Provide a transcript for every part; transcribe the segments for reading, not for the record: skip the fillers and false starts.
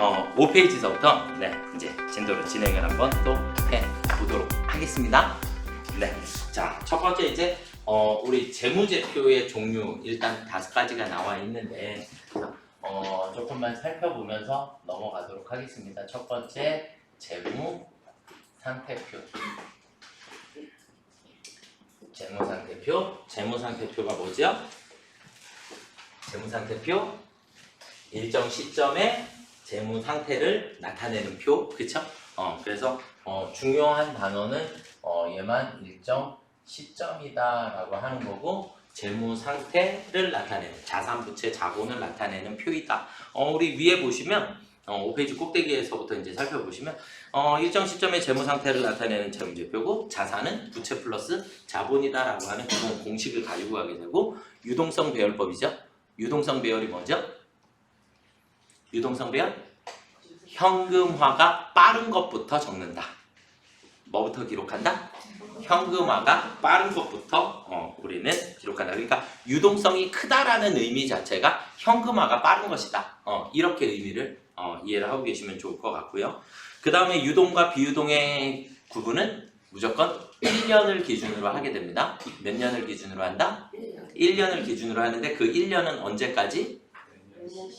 5페이지서부터 네, 이제 진도를 진행을 한번 또 해보도록 하겠습니다. 네, 자, 첫 번째 이제 우리 재무제표의 종류 일단 5가지가 나와 있는데 조금만 살펴보면서 넘어가도록 하겠습니다. 첫 번째 재무상태표. 재무상태표가 뭐죠? 재무상태표 일정 시점에 재무 상태를 나타내는 표, 그쵸? 그래서 중요한 단어는 얘만 일정 시점이다라고 하는 거고, 재무 상태를 나타내는 자산, 부채, 자본을 나타내는 표이다. 우리 위에 보시면 5페이지 꼭대기에서부터 이제 살펴보시면 일정 시점의 재무 상태를 나타내는 재무제표고, 자산은 부채 플러스 자본이다라고 하는 기본 공식을 가지고 가게 되고, 유동성 배열법이죠. 유동성 배열이 뭐죠? 유동성 배열? 현금화가 빠른 것부터 적는다. 뭐부터 기록한다? 현금화가 빠른 것부터 우리는 기록한다. 그러니까 유동성이 크다라는 의미 자체가 현금화가 빠른 것이다. 이렇게 의미를 이해를 하고 계시면 좋을 것 같고요. 그 다음에 유동과 비유동의 구분은 무조건 1년을 기준으로 하게 됩니다. 몇 년을 기준으로 한다? 1년을 기준으로 하는데 그 1년은 언제까지?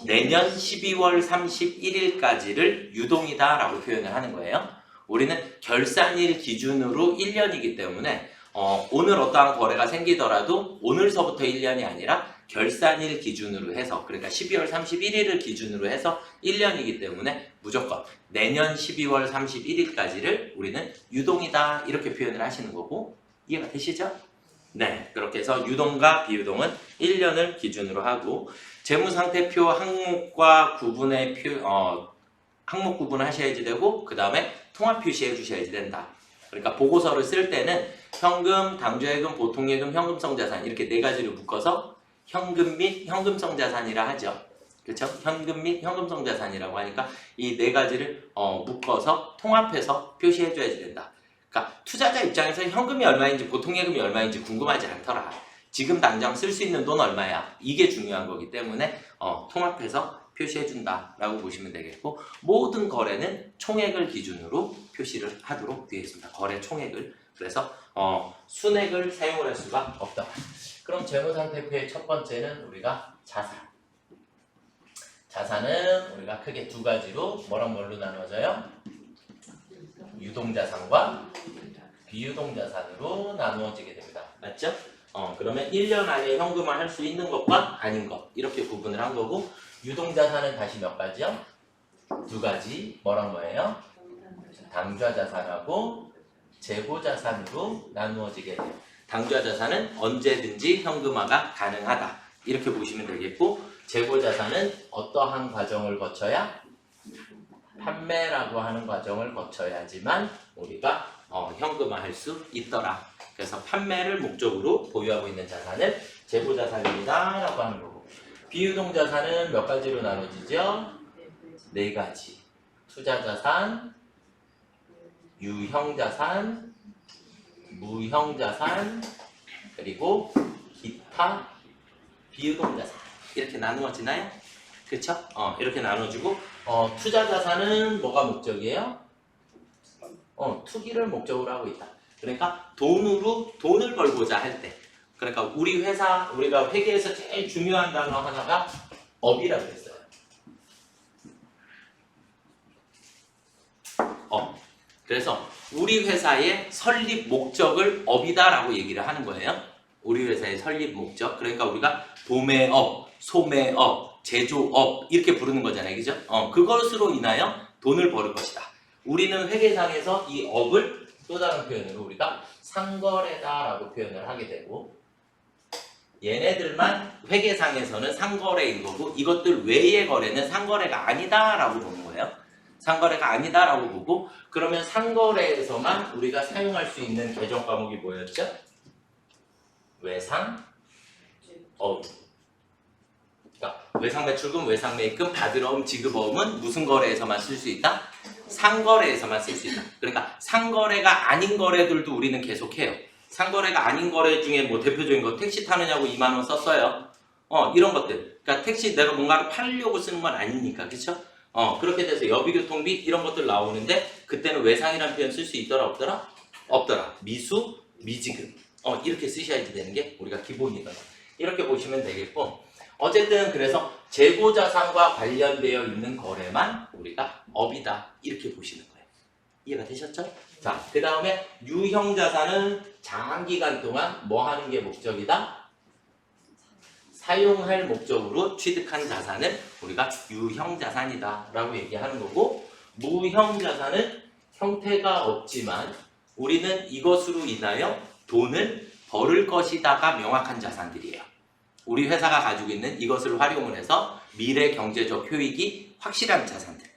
내년 12월 31일까지를 유동이다 라고 표현을 하는 거예요. 우리는 결산일 기준으로 1년이기 때문에 오늘 어떠한 거래가 생기더라도 오늘서부터 1년이 아니라 결산일 기준으로 해서, 그러니까 12월 31일을 기준으로 해서 1년이기 때문에 무조건 내년 12월 31일까지를 우리는 유동이다 이렇게 표현을 하시는 거고, 이해가 되시죠? 네, 그렇게 해서 유동과 비유동은 1년을 기준으로 하고, 재무상태표 항목과 구분의 항목 구분하셔야지 되고, 그 다음에 통합 표시해 주셔야지 된다. 그러니까 보고서를 쓸 때는 현금, 당좌예금, 보통예금, 현금성 자산 이렇게 4가지를 묶어서 현금 및 현금성 자산이라 하죠. 그렇죠? 현금 및 현금성 자산이라고 하니까 이 4가지를 묶어서 통합해서 표시해 줘야지 된다. 그러니까 투자자 입장에서 현금이 얼마인지 보통예금이 얼마인지 궁금하지 않더라. 지금 당장 쓸 수 있는 돈 얼마야? 이게 중요한 거기 때문에 통합해서 표시해준다 라고 보시면 되겠고, 모든 거래는 총액을 기준으로 표시를 하도록 되어 있습니다. 거래 총액을. 그래서 순액을 사용을 할 수가 없다. 그럼 재무상태표의 첫 번째는 우리가 자산. 자산은 우리가 크게 2가지로 뭐랑 뭘로 나눠져요? 유동자산과 비유동자산으로 나누어지게 됩니다. 맞죠? 그러면 1년 안에 현금화 할 수 있는 것과 아닌 것 이렇게 구분을 한 거고, 유동자산은 다시 몇 가지요? 2가지. 뭐랑 뭐예요? 당좌자산하고 재고자산으로 나누어지게 돼요. 당좌자산은 언제든지 현금화가 가능하다 이렇게 보시면 되겠고, 재고자산은 어떠한 과정을 거쳐야? 판매라고 하는 과정을 거쳐야지만 우리가 현금화할 수 있더라. 그래서 판매를 목적으로 보유하고 있는 자산을 재고자산입니다 라고 하는 거고, 비유동자산은 몇 가지로 나눠지죠? 4가지. 투자자산, 유형자산, 무형자산, 그리고 기타 비유동자산 이렇게 나누어지나요? 그쵸? 이렇게 나눠지고, 투자자산은 뭐가 목적이에요? 투기를 목적으로 하고 있다. 그러니까 돈을 벌고자 할 때, 그러니까 우리가 회계에서 제일 중요한 단어 하나가 업이라고 했어요. 그래서 우리 회사의 설립 목적을 업이다라고 얘기를 하는 거예요. 우리 회사의 설립 목적. 그러니까 우리가 도매업, 소매업, 제조업 이렇게 부르는 거잖아요. 그죠? 그것으로 인하여 돈을 벌을 것이다. 우리는 회계상에서 이 업을 또 다른 표현으로 우리가 상거래다라고 표현을 하게 되고, 얘네들만 회계상에서는 상거래인 거고, 이것들 외의 거래는 상거래가 아니다라고 보는 거예요. 상거래가 아니다라고 보고, 그러면 상거래에서만 우리가 사용할 수 있는 개정 과목이 뭐였죠? 외상, 그러니까 외상매출금, 외상매입금, 받으러움, 지급어음은 무슨 거래에서만 쓸 수 있다? 상거래에서만 쓸 수 있다. 그러니까 상거래가 아닌 거래들도 우리는 계속해요. 상거래가 아닌 거래 중에 뭐 대표적인 거, 택시 타느냐고 2만 원 썼어요. 이런 것들. 그러니까 택시 내가 뭔가를 팔려고 쓰는 건 아니니까, 그쵸? 그렇게 돼서 여비교통비 이런 것들 나오는데 그때는 외상이라는 표현 쓸 수 있더라 없더라? 없더라. 미수, 미지급. 이렇게 쓰셔야지 되는 게 우리가 기본이거든요. 이렇게 보시면 되겠고 어쨌든 그래서 재고자산과 관련되어 있는 거래만 우리가 업이다. 이렇게 보시는 거예요. 이해가 되셨죠? 자, 그 다음에 유형자산은 장기간 동안 뭐 하는 게 목적이다? 사용할 목적으로 취득한 자산을 우리가 유형자산이다 라고 얘기하는 거고 무형자산은 형태가 없지만 우리는 이것으로 인하여 돈을 벌을 것이다가 명확한 자산들이에요. 우리 회사가 가지고 있는 이것을 활용을 해서 미래 경제적 효익이 확실한 자산들.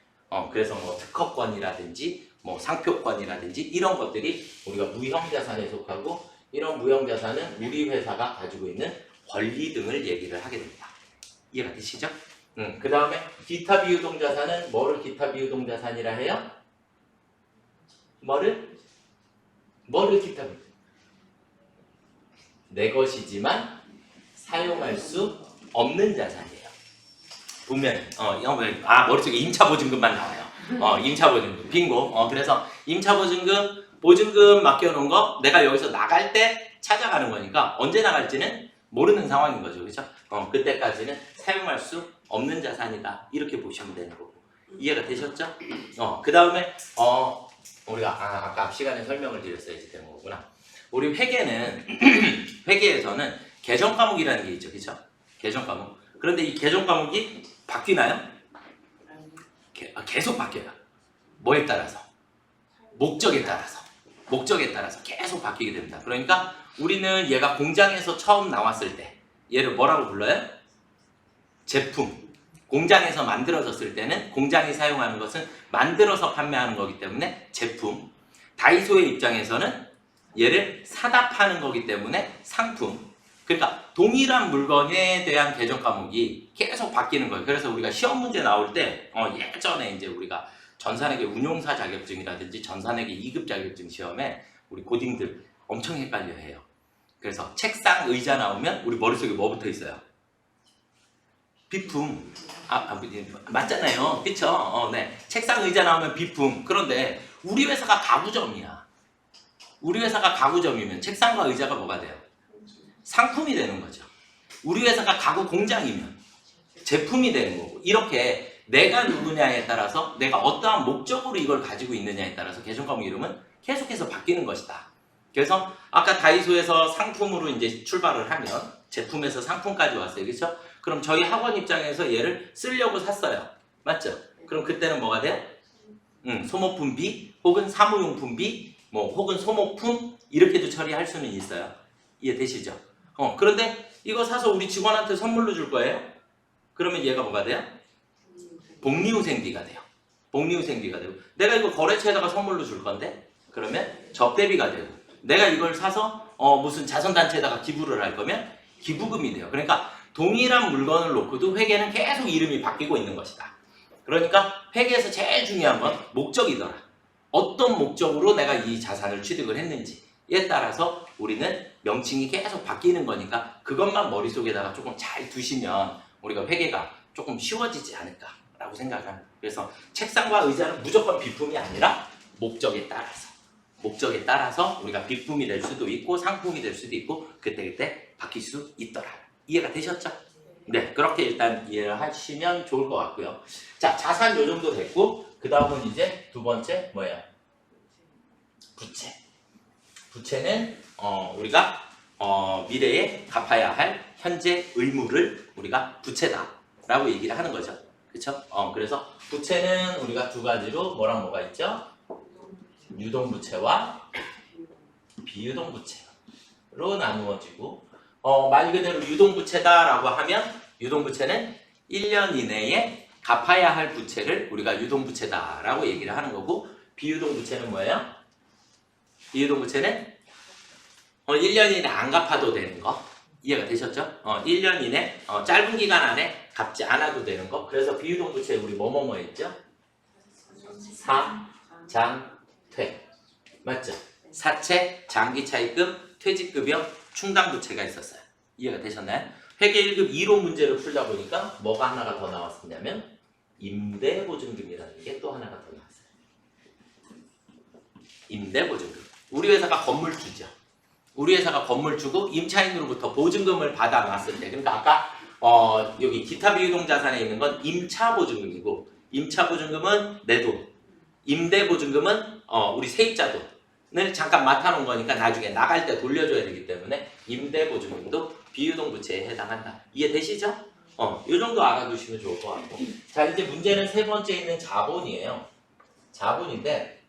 그래서 뭐 특허권이라든지 뭐 상표권이라든지 이런 것들이 우리가 무형자산에 속하고 이런 무형자산은 우리 회사가 가지고 있는 권리 등을 얘기를 하게 됩니다. 이해가 되시죠? 그 다음에 기타 비유동자산은 뭐를 기타 비유동자산이라 해요? 뭐를 기타 비유동? 내 것이지만 사용할 수 없는 자산이에요. 분명히 머릿속에 임차보증금만 나와요. 임차보증금 빙고. 그래서 임차보증금 맡겨놓은 거 내가 여기서 나갈 때 찾아가는 거니까 언제 나갈지는 모르는 상황인 거죠. 그렇죠? 그때까지는 사용할 수 없는 자산이다. 이렇게 보시면 되는 거고. 이해가 되셨죠? 그 다음에 우리가 아까 앞 시간에 설명을 드렸어야지 되는 거구나. 우리 회계는 회계에서는 개정 과목이라는 게 있죠. 그렇죠? 개정 과목. 그런데 이 개정 과목이 바뀌나요? 계속 바뀌어요. 뭐에 따라서? 목적에 따라서 계속 바뀌게 됩니다. 그러니까 우리는 얘가 공장에서 처음 나왔을 때 얘를 뭐라고 불러요? 제품. 공장에서 만들어졌을 때는 공장이 사용하는 것은 만들어서 판매하는 거기 때문에 제품. 다이소의 입장에서는 얘를 사다 파는 거기 때문에 상품. 그러니까 동일한 물건에 대한 개정 과목이 계속 바뀌는 거예요. 그래서 우리가 시험 문제 나올 때 예전에 이제 우리가 전산회계 운용사 자격증이라든지 전산회계 2급 자격증 시험에 우리 고딩들 엄청 헷갈려 해요. 그래서 책상, 의자 나오면 우리 머릿속에 뭐 붙어 있어요? 비품. 맞잖아요. 그쵸? 네. 책상, 의자 나오면 비품. 그런데 우리 회사가 가구점이야. 우리 회사가 가구점이면 책상과 의자가 뭐가 돼요? 상품이 되는 거죠. 우리 회사가 가구 공장이면 제품이 되는 거고 이렇게 내가 누구냐에 따라서 내가 어떠한 목적으로 이걸 가지고 있느냐에 따라서 개정 과목 이름은 계속해서 바뀌는 것이다. 그래서 아까 다이소에서 상품으로 이제 출발을 하면 제품에서 상품까지 왔어요. 그렇죠? 그럼 저희 학원 입장에서 얘를 쓰려고 샀어요. 맞죠? 그럼 그때는 뭐가 돼요? 소모품 B 혹은 사무용품 B 뭐 혹은 소모품 이렇게도 처리할 수는 있어요. 이해되시죠? 그런데 이거 사서 우리 직원한테 선물로 줄 거예요? 그러면 얘가 뭐가 돼요? 복리후생비가 돼요. 복리후생비가 되고 내가 이거 거래처에다가 선물로 줄 건데 그러면 접대비가 되고 내가 이걸 사서 무슨 자선단체에다가 기부를 할 거면 기부금이 돼요. 그러니까 동일한 물건을 놓고도 회계는 계속 이름이 바뀌고 있는 것이다. 그러니까 회계에서 제일 중요한 건 목적이더라. 어떤 목적으로 내가 이 자산을 취득을 했는지에 따라서 우리는 명칭이 계속 바뀌는 거니까 그것만 머릿속에다가 조금 잘 두시면 우리가 회계가 조금 쉬워지지 않을까라고 생각합니다. 그래서 책상과 의자는 무조건 비품이 아니라 목적에 따라서 우리가 비품이 될 수도 있고 상품이 될 수도 있고 그때그때 바뀔 수 있더라. 이해가 되셨죠? 네, 그렇게 일단 이해를 하시면 좋을 것 같고요. 자, 자산 요 정도 됐고 그 다음은 이제 두 번째 뭐예요? 부채. 부채는 우리가 미래에 갚아야 할 현재 의무를 우리가 부채다라고 얘기를 하는 거죠. 그렇죠? 그래서 부채는 우리가 두 가지로 뭐랑 뭐가 있죠? 유동부채와 비유동부채로 나누어지고 말 그대로 유동부채다라고 하면 유동부채는 1년 이내에 갚아야 할 부채를 우리가 유동부채다라고 얘기를 하는 거고 비유동부채는 뭐예요? 비유동부채는 1년 이내 안 갚아도 되는 거 이해가 되셨죠? 1년 이내 짧은 기간 안에 갚지 않아도 되는 거 그래서 비유동부채 우리 뭐뭐뭐 했죠? 사장퇴 맞죠? 사채, 장기차입금, 퇴직급여, 충당부채가 있었어요. 이해가 되셨나요? 회계 1급 2로 문제를 풀다 보니까 뭐가 하나가 더 나왔었냐면 임대보증금이라는 게 또 하나가 더 나왔어요. 임대보증금. 우리 회사가 건물주죠. 우리 회사가 건물주고 임차인으로부터 보증금을 받아놨을 때, 그러니까 아까 여기 기타 비유동자산에 있는 건 임차보증금이고, 임차보증금은 내 돈, 임대보증금은 우리 세입자 돈을 잠깐 맡아놓은 거니까 나중에 나갈 때 돌려줘야 되기 때문에 임대보증금도 비유동 부채에 해당한다. 이해되시죠? 이 정도 알아두시면 좋을 것 같고. 자, 이제 문제는 세 번째 있는 자본이에요. 자본인데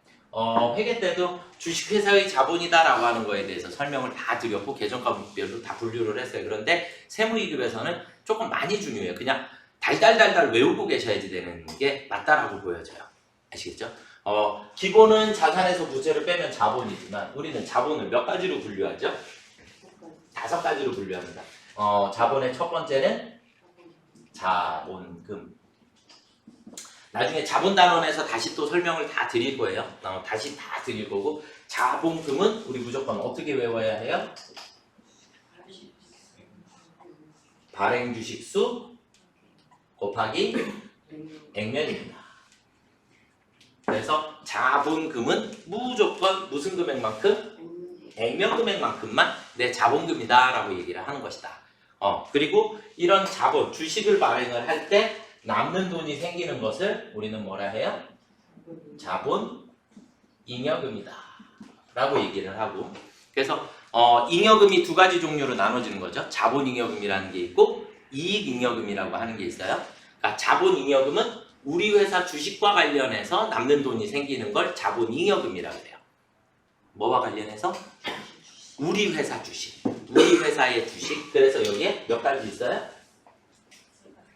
회계 때도 주식회사의 자본이다라고 하는 거에 대해서 설명을 다 드렸고 계정과목별로 다 분류를 했어요. 그런데 세무이급에서는 조금 많이 중요해요. 그냥 달달달달 외우고 계셔야지 되는 게 맞다라고 보여져요. 아시겠죠? 기본은 자산에서 부채를 빼면 자본이지만 우리는 자본을 몇 가지로 분류하죠? 5가지로 분류합니다. 자본의 첫 번째는 자본금. 나중에 자본단원에서 다시 또 설명을 다 드릴 거예요. 다시 다 드릴 거고, 자본금은 우리 무조건 어떻게 외워야 해요? 발행주식수 곱하기 액면입니다. 그래서 자본금은 무조건 무슨 금액만큼? 액면 금액만큼만 내 자본금이다 라고 얘기를 하는 것이다. 그리고 이런 자본, 주식을 발행을 할 때 남는 돈이 생기는 것을 우리는 뭐라 해요? 자본 잉여금이다 라고 얘기를 하고, 그래서 잉여금이 2가지 종류로 나눠지는 거죠. 자본 잉여금이라는 게 있고 이익 잉여금이라고 하는 게 있어요. 그러니까 자본 잉여금은 우리 회사 주식과 관련해서 남는 돈이 생기는 걸 자본 잉여금이라고 해요. 뭐와 관련해서? 우리 회사 주식, 우리 회사의 주식. 그래서 여기에 몇 가지 있어요?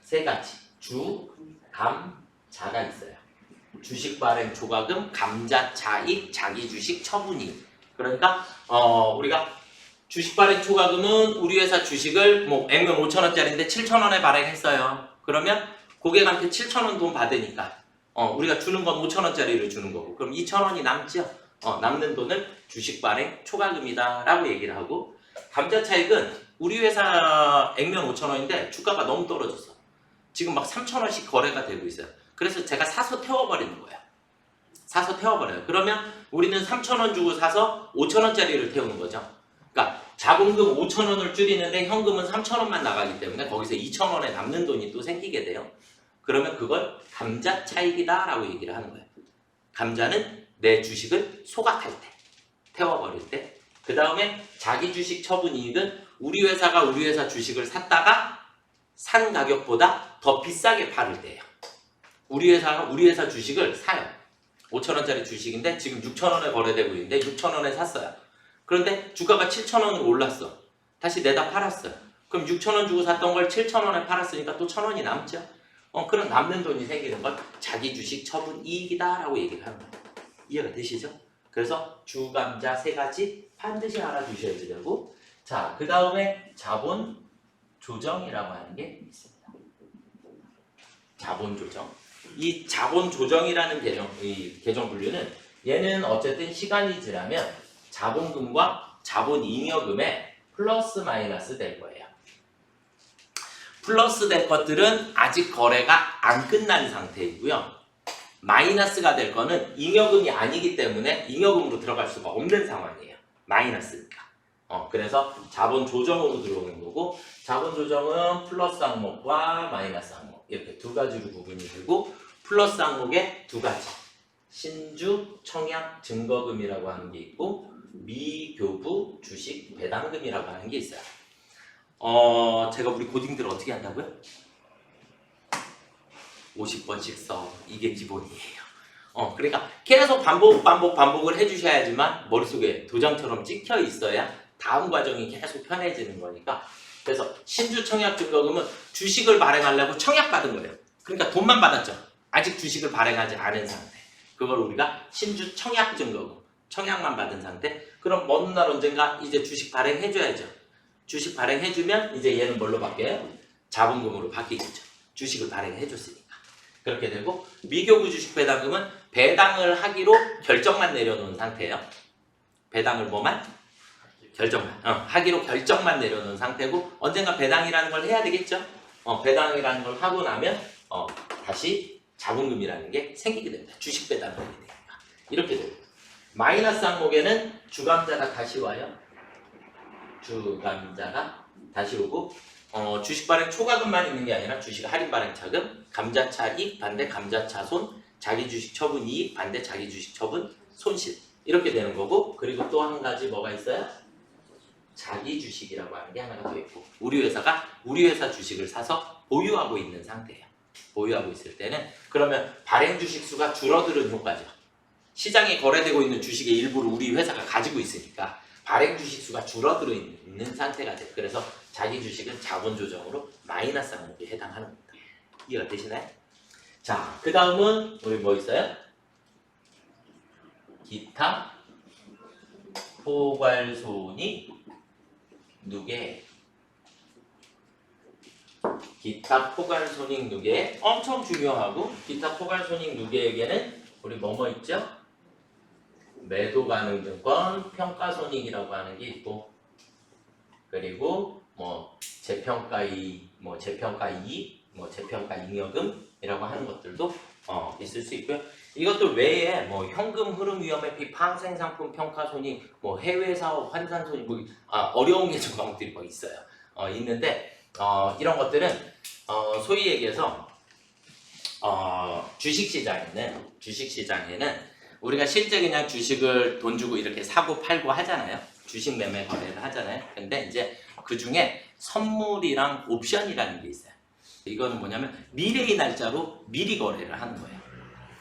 3가지. 주, 감, 자가 있어요. 주식 발행 초과금, 감자, 차익, 자기 주식, 처분이익. 그러니까 우리가 주식 발행 초과금은 우리 회사 주식을 뭐 액면 5,000원짜리인데 7,000원에 발행했어요. 그러면 고객한테 7,000원 돈 받으니까 우리가 주는 건 5,000원짜리를 주는 거고, 그럼 2,000원이 남죠. 남는 돈을 주식 발행 초과금이다 라고 얘기를 하고, 감자 차익은 우리 회사 액면 5,000원인데 주가가 너무 떨어졌어. 지금 막 3,000원씩 거래가 되고 있어요. 그래서 제가 사서 태워버리는 거예요. 사서 태워버려요. 그러면 우리는 3,000원 주고 사서 5,000원짜리를 태우는 거죠. 그러니까 자본금 5,000원을 줄이는데 현금은 3,000원만 나가기 때문에 거기서 2,000원에 남는 돈이 또 생기게 돼요. 그러면 그걸 감자 차익이다 라고 얘기를 하는 거예요. 감자는 내 주식을 소각할 때, 태워버릴 때. 그 다음에 자기 주식 처분이익은 우리 회사가 우리 회사 주식을 샀다가 산 가격보다 더 비싸게 팔을 때예요. 우리 회사가 우리 회사 주식을 사요. 5,000원짜리 주식인데 지금 6,000원에 거래되고 있는데 6,000원에 샀어요. 그런데 주가가 7,000원으로 올랐어. 다시 내다 팔았어요. 그럼 6,000원 주고 샀던 걸 7,000원에 팔았으니까 또 1,000원이 남죠. 그런 남는 돈이 생기는 건 자기 주식 처분 이익이다 라고 얘기를 하는 거예요. 이해가 되시죠? 그래서 주감자 3가지 반드시 알아두셔야 되고, 자, 그 다음에 자본 조정이라고 하는 게 있습니다. 자본 조정. 이 자본 조정이라는 계정 분류는 얘는 어쨌든 시간이 지나면 자본금과 자본 잉여금에 플러스 마이너스 될 거예요. 플러스 될 것들은 아직 거래가 안 끝난 상태이고요. 마이너스가 될 거는 잉여금이 아니기 때문에 잉여금으로 들어갈 수가 없는 상황이에요. 마이너스니까. 그래서 자본 조정으로 들어오는 거고, 자본 조정은 플러스 항목과 마이너스 항목 이렇게 2가지로 구분이 되고, 플러스 항목에 2가지 신주 청약 증거금이라고 하는 게 있고 미교부 주식 배당금이라고 하는 게 있어요. 제가 우리 고딩들 어떻게 한다고요? 50번씩 써. 이게 기본이에요. 그러니까 계속 반복을 해주셔야지만 머릿속에 도장처럼 찍혀 있어야 다음 과정이 계속 편해지는 거니까. 그래서 신주 청약 증거금은 주식을 발행하려고 청약받은 거예요. 그러니까 돈만 받았죠. 아직 주식을 발행하지 않은 상태. 그걸 우리가 신주 청약 증거금, 청약만 받은 상태. 그럼 어느 날 언젠가 이제 주식 발행해줘야죠. 주식 발행해주면 이제 얘는 뭘로 바뀌어요? 자본금으로 바뀌겠죠. 주식을 발행해줬으니까. 그렇게 되고, 미교부 주식 배당금은 배당을 하기로 결정만 내려놓은 상태예요. 배당을 뭐만? 결정만. 하기로 결정만 내려놓은 상태고, 언젠가 배당이라는 걸 해야 되겠죠. 배당이라는 걸 하고 나면 다시 자본금이라는 게 생기게 됩니다. 주식 배당을 하게 되니까. 이렇게 됩니다. 마이너스 항목에는 주감자가 다시 와요. 주감자가 다시 오고 주식 발행 초과금만 있는 게 아니라 주식 할인 발행 차금, 감자차 이익 반대 감자차 손, 자기 주식 처분 이익 반대 자기 주식 처분 손실 이렇게 되는 거고 그리고 또 한 가지 뭐가 있어요? 자기 주식이라고 하는 게 하나가 더 있고 우리 회사가 우리 회사 주식을 사서 보유하고 있는 상태예요. 보유하고 있을 때는 그러면 발행 주식 수가 줄어드는 효과죠. 시장에 거래되고 있는 주식의 일부를 우리 회사가 가지고 있으니까 발행 주식 수가 줄어들어 있는 상태가 돼요. 그래서 자기 주식은 자본 조정으로 마이너스 항목에 해당하는 겁니다. 이해가 되시나요? 자, 그 다음은 우리 뭐 있어요? 기타 포괄손익 누계. 기타 포괄손익 누계 엄청 중요하고 기타 포괄손익 누계에게는 우리 뭐뭐 있죠? 매도 가능 증권 평가손익이라고 하는 게 있고 그리고 뭐 재평가 이익, 뭐 재평가 이익, 뭐 재평가 잉여금이라고 하는 것들도 있을 수 있고요. 이것들 외에 뭐 현금 흐름 위험 회피, 파생 상품 평가 손익, 뭐 해외 사업 환산 손익, 뭐 어려운 계정 과목들이 뭐 있어요. 있는데 이런 것들은 소위 얘기해서 주식시장에는 우리가 실제 그냥 주식을 돈 주고 이렇게 사고 팔고 하잖아요. 주식 매매 거래를 하잖아요. 근데 이제 그 중에 선물이랑 옵션이라는 게 있어요. 이거는 뭐냐면 미래의 날짜로 미리 거래를 하는 거예요.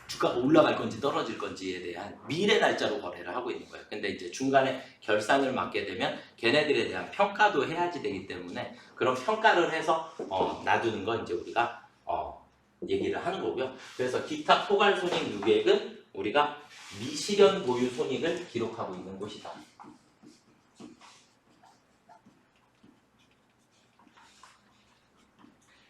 주가가 올라갈 건지 떨어질 건지에 대한 미래 날짜로 거래를 하고 있는 거예요. 근데 이제 중간에 결산을 맡게 되면 걔네들에 대한 평가도 해야지 되기 때문에 그런 평가를 해서 놔두는 건 이제 우리가 얘기를 하는 거고요. 그래서 기타 포괄 손익 누계액은 우리가 미실현 보유 손익을 기록하고 있는 곳이다.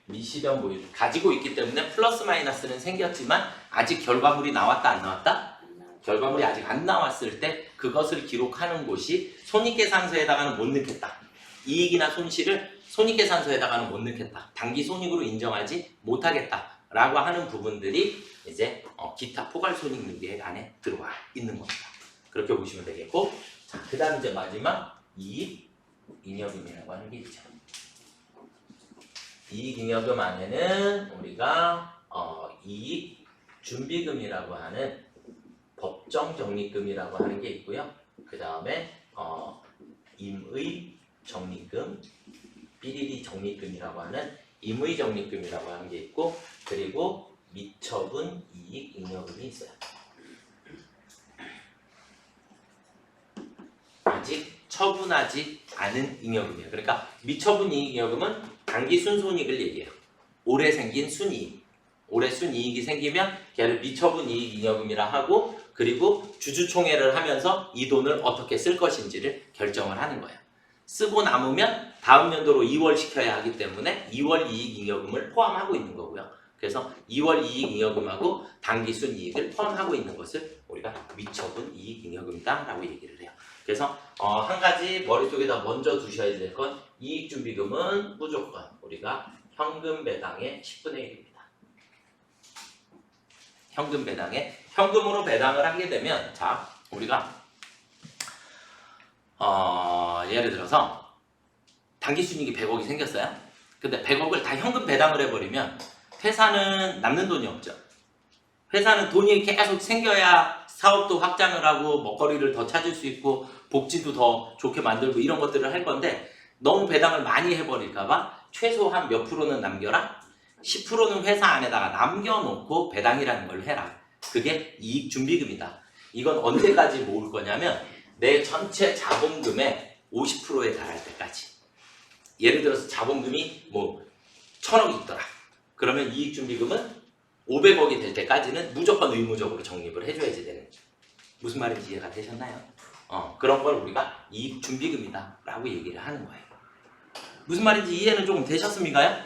미실현 보유 가지고 있기 때문에 플러스 마이너스는 생겼지만 아직 결과물이 나왔다 안 나왔다? 결과물이 아직 안 나왔을 때 그것을 기록하는 곳이 손익계산서에다가는 못 넣겠다. 이익이나 손실을 손익계산서에다가는 못 넣겠다. 단기 손익으로 인정하지 못하겠다. 라고 하는 부분들이 이제 기타 포괄손익 누계액 안에 들어와 있는 겁니다. 그렇게 보시면 되겠고, 자, 그 다음 이제 마지막 이익 잉여금이라고 하는 게 있죠. 이익 잉여금 안에는 우리가 이익 준비금이라고 하는 법정 적립금이라고 하는 게 있고요. 그 다음에 임의 적립금, 삐리리 적립금이라고 하는 임의 적립금이라고 하는 게 있고 그리고 미처분 이익 잉여금이 있어요. 아직 처분하지 않은 잉여금이에요. 그러니까 미처분 이익 잉여금은 단기 순손익을 얘기해요. 올해 생긴 순이익. 올해 순이익이 생기면 걔를 미처분 이익 잉여금이라 하고 그리고 주주총회를 하면서 이 돈을 어떻게 쓸 것인지를 결정을 하는 거예요. 쓰고 남으면 다음 연도로 이월시켜야 하기 때문에 2월 이익 잉여금을 포함하고 있는 거고요. 그래서 2월 이익 잉여금하고 단기 순이익을 포함하고 있는 것을 우리가 미처분 이익 잉여금이다 라고 얘기를 해요. 그래서 한 가지 머릿속에다 먼저 두셔야 될 건 이익 준비금은 무조건 우리가 현금 배당의 10분의 1입니다. 현금 배당에 현금으로 배당을 하게 되면 자 우리가 예를 들어서 단기 순이익이 100억이 생겼어요. 근데 100억을 다 현금 배당을 해버리면 회사는 남는 돈이 없죠. 회사는 돈이 계속 생겨야 사업도 확장을 하고 먹거리를 더 찾을 수 있고 복지도 더 좋게 만들고 이런 것들을 할 건데 너무 배당을 많이 해버릴까봐 최소한 몇 프로는 남겨라. 10%는 회사 안에다가 남겨놓고 배당이라는 걸 해라. 그게 이익 준비금이다. 이건 언제까지 모을 거냐면 내 전체 자본금의 50%에 달할 때까지. 예를 들어서 자본금이 뭐 1000억이 있더라. 그러면 이익준비금은 500억이 될 때까지는 무조건 의무적으로 적립을 해줘야지 되는 거죠. 무슨 말인지 이해가 되셨나요? 그런 걸 우리가 이익준비금이다 라고 얘기를 하는 거예요. 무슨 말인지 이해는 조금 되셨습니까?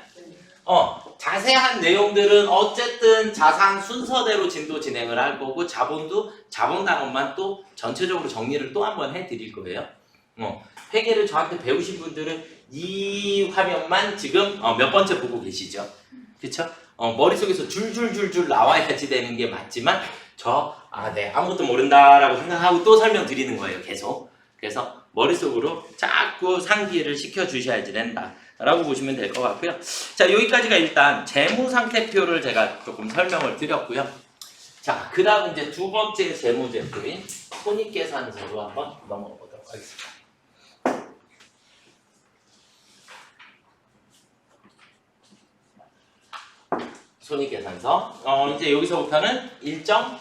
자세한 내용들은 어쨌든 자산 순서대로 진도 진행을 할 거고 자본도 자본 단원만 또 전체적으로 정리를 또 한번 해드릴 거예요. 회계를 저한테 배우신 분들은 이 화면만 지금 몇 번째 보고 계시죠? 그쵸? 머릿속에서 줄줄줄줄 나와야지 되는 게 맞지만 네, 아무것도 모른다라고 생각하고 또 설명드리는 거예요, 계속. 그래서 머릿속으로 자꾸 상기를 시켜주셔야지 된다라고 보시면 될 것 같고요. 자, 여기까지가 일단 재무상태표를 제가 조금 설명을 드렸고요. 자, 그 다음 이제 두 번째 재무제표인 손익계산서로 한번 넘어가 보도록 하겠습니다. 손익계산서. 이제 여기서부터는 일정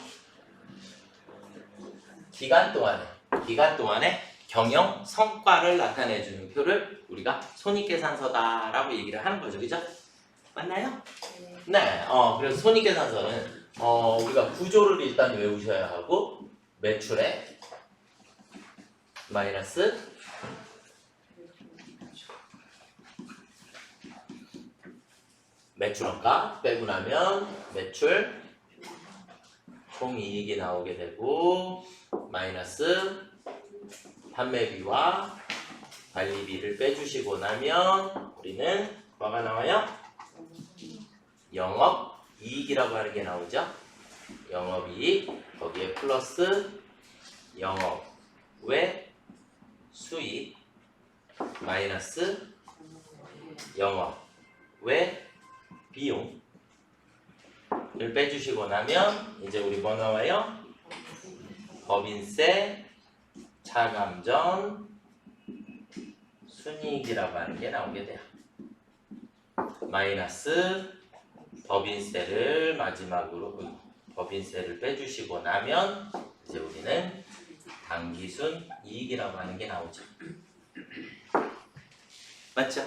기간 동안에 경영 성과를 나타내주는 표를 우리가 손익계산서다라고 얘기를 하는 거죠, 그죠? 맞나요? 네. 그래서 손익계산서는 우리가 구조를 일단 외우셔야 하고 매출에 마이너스 매출원가 빼고 나면 매출 총이익이 나오게 되고 마이너스 판매비와 관리비를 빼주시고 나면 우리는 뭐가 나와요? 영업이익이라고 하는 게 나오죠. 영업이익 거기에 플러스 영업외 수익 마이너스 영업외 비용을 빼주시고 나면 이제 우리 뭐 나와요? 법인세, 차감전, 순이익이라고 하는 게 나오게 돼요. 마이너스 법인세를 마지막으로 법인세를 빼주시고 나면 이제 우리는 당기순 이익이라고 하는 게 나오죠. 맞죠?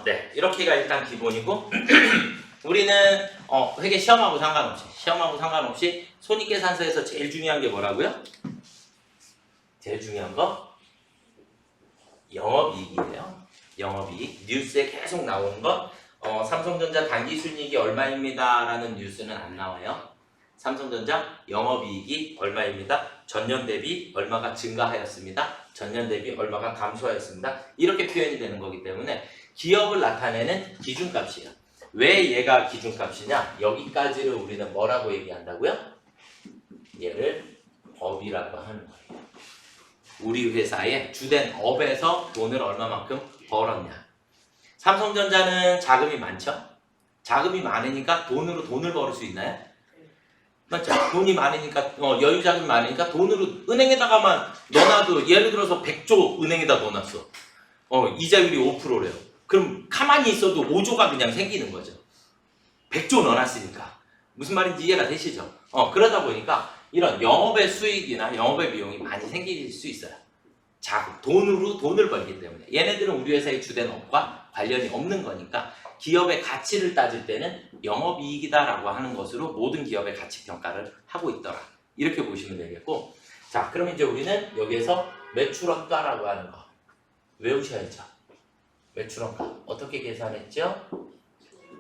네. 이렇게가 일단 기본이고 우리는 회계 시험하고 상관없이 손익계산서에서 제일 중요한 게 뭐라고요? 제일 중요한 거 영업이익이에요. 영업이익 뉴스에 계속 나오는 거 삼성전자 당기순이익이 얼마입니다 라는 뉴스는 안 나와요. 삼성전자 영업이익이 얼마입니다. 전년 대비 얼마가 증가하였습니다. 전년 대비 얼마가 감소하였습니다. 이렇게 표현이 되는 거기 때문에 기업을 나타내는 기준값이에요. 왜 얘가 기준값이냐? 여기까지를 우리는 뭐라고 얘기한다고요? 얘를 업이라고 하는 거예요. 우리 회사의 주된 업에서 돈을 얼마만큼 벌었냐. 삼성전자는 자금이 많죠? 자금이 많으니까 돈으로 돈을 벌을 수 있나요? 맞죠? 돈이 많으니까 여유 자금이 많으니까 돈으로 은행에다가만 넣어놔도 예를 들어서 100조 은행에다 넣어놨어. 이자율이 5%래요. 그럼 가만히 있어도 5조가 그냥 생기는 거죠. 100조 넣어놨으니까. 무슨 말인지 이해가 되시죠? 그러다 보니까 이런 영업의 수익이나 영업의 비용이 많이 생길 수 있어요. 자금, 돈으로 돈을 벌기 때문에. 얘네들은 우리 회사의 주된 업과 관련이 없는 거니까 기업의 가치를 따질 때는 영업이익이다라고 하는 것으로 모든 기업의 가치 평가를 하고 있더라. 이렇게 보시면 되겠고, 자, 그럼 이제 우리는 여기에서 매출원가라고 하는 거 외우셔야죠. 매출원가 어떻게 계산했죠?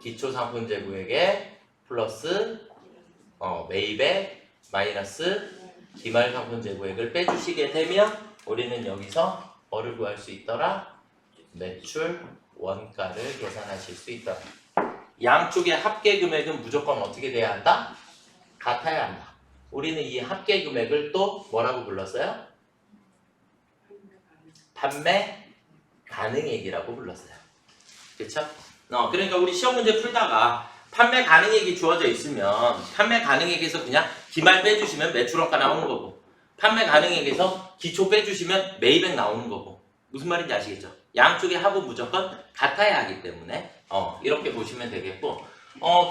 기초상품재고액에 플러스 매입액 마이너스 기말상품재고액을 빼주시게 되면 우리는 여기서 뭐를 구할 수 있더라? 매출 원가를 계산하실 수 있더라. 양쪽의 합계 금액은 무조건 어떻게 돼야 한다? 같아야 한다. 우리는 이 합계 금액을 또 뭐라고 불렀어요? 판매 가능액이라고 불렀어요. 그렇죠? 그러니까 우리 시험 문제 풀다가 판매 가능액이 주어져 있으면 판매 가능액에서 그냥 기말 빼주시면 매출원가 나오는 거고, 판매 가능액에서 기초 빼주시면 매입액 나오는 거고. 무슨 말인지 아시겠죠? 양쪽의 합은 무조건 같아야 하기 때문에 이렇게 보시면 되겠고,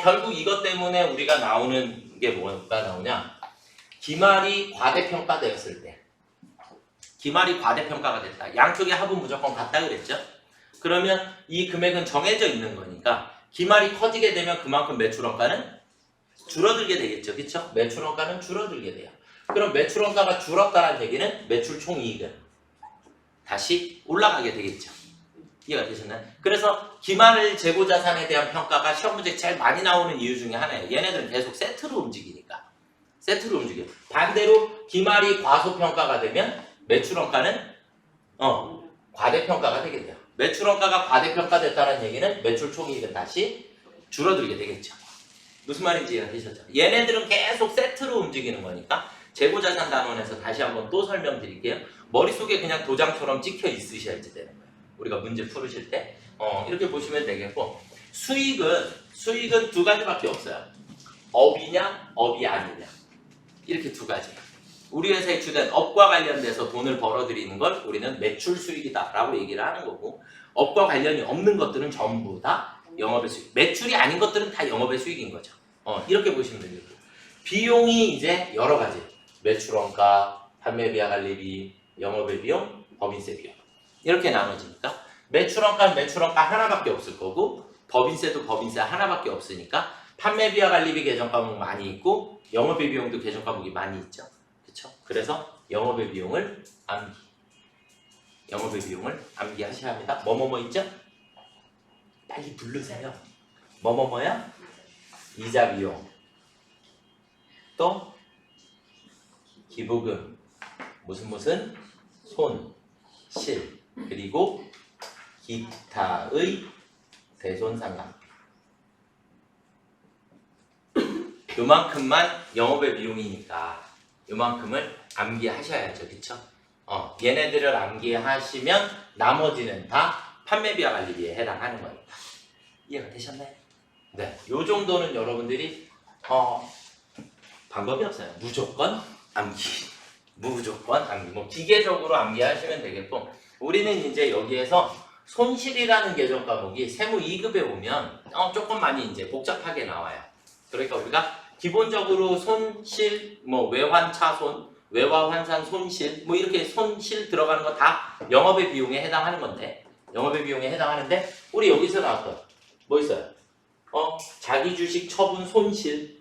결국 이것 때문에 우리가 나오는 게 뭐가 나오냐? 기말이 과대평가되었을 때, 기말이 과대평가가 됐다. 양쪽의 합은 무조건 같다 그랬죠? 그러면 이 금액은 정해져 있는 거니까 기말이 커지게 되면 그만큼 매출원가는 줄어들게 되겠죠. 그렇죠? 매출원가는 줄어들게 돼요. 그럼 매출원가가 줄었다는 얘기는 매출 총이익은 다시 올라가게 되겠죠. 이해가 되셨나요? 그래서 기말 재고자산에 대한 평가가 시험 문제 제일 많이 나오는 이유 중에 하나예요. 얘네들은 계속 세트로 움직이니까. 세트로 움직여요. 반대로 기말이 과소평가가 되면 매출원가는 과대평가가 되게 돼요. 매출원가가 과대평가됐다는 얘기는 매출 총이익은 다시 줄어들게 되겠죠. 무슨 말인지 이해가 되셨죠? 얘네들은 계속 세트로 움직이는 거니까 재고자산 단원에서 다시 한번 또 설명드릴게요. 머릿속에 그냥 도장처럼 찍혀 있으셔야지 되는 거예요. 우리가 문제 풀으실 때 이렇게 보시면 되겠고, 수익은 두 가지밖에 없어요. 업이냐 업이 아니냐, 이렇게 두 가지예요. 우리 회사의 주된 업과 관련돼서 돈을 벌어들이는 걸 우리는 매출 수익이다 라고 얘기를 하는 거고, 업과 관련이 없는 것들은 전부 다 영업의 수익, 매출이 아닌 것들은 다 영업의 수익인 거죠. 이렇게 보시면 됩니다. 비용이 이제 여러 가지, 매출원가, 판매비와 관리비, 영업의 비용, 법인세 비용, 이렇게 나눠지니까 매출원가는 매출원가 하나밖에 없을 거고, 법인세도 법인세 하나밖에 없으니까 판매비와 관리비 계정 과목 많이 있고, 영업의 비용도 계정 과목이 많이 있죠. 그렇죠? 그래서 영업의 비용을 암기하셔야 합니다. 뭐뭐뭐 있죠? 빨리 부르세요. 뭐뭐뭐야? 이자 비용, 또 기부금, 무슨 손, 실, 그리고 기타의 대손상관. 요만큼만 영업의 비용이니까 요만큼을 암기하셔야죠. 그쵸? 얘네들을 암기하시면 나머지는 다 판매비와 관리비에 해당하는 거니까. 이해가 되셨나요? 네, 요 정도는 여러분들이 방법이 없어요. 무조건 암기. 뭐 기계적으로 암기하시면 되겠고, 우리는 이제 여기에서 손실이라는 계정 과목이 세무 2급에 오면 조금 많이 이제 복잡하게 나와요. 그러니까 우리가 기본적으로 손실, 뭐 외환차손, 외화환산 손실, 뭐 이렇게 손실 들어가는 거 다 영업의 비용에 해당하는 건데, 우리 여기서 나왔던 뭐 있어요? 자기 주식 처분 손실,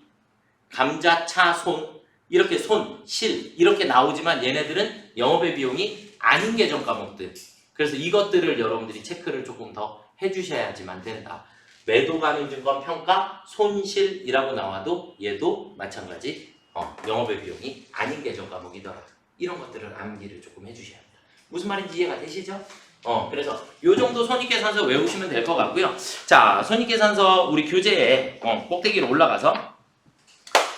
감자차 손, 이렇게 손, 실 이렇게 나오지만 얘네들은 영업의 비용이 아닌 계정 과목들. 그래서 이것들을 여러분들이 체크를 조금 더 해주셔야지만 된다. 매도 가능 증권 평가 손실이라고 나와도 얘도 마찬가지 영업의 비용이 아닌 계정 과목이더라도 이런 것들을 암기를 조금 해주셔야 합니다. 무슨 말인지 이해가 되시죠? 그래서 요 정도 손익계산서 외우시면 될 것 같고요. 자, 손익계산서 우리 교재에 꼭대기로 올라가서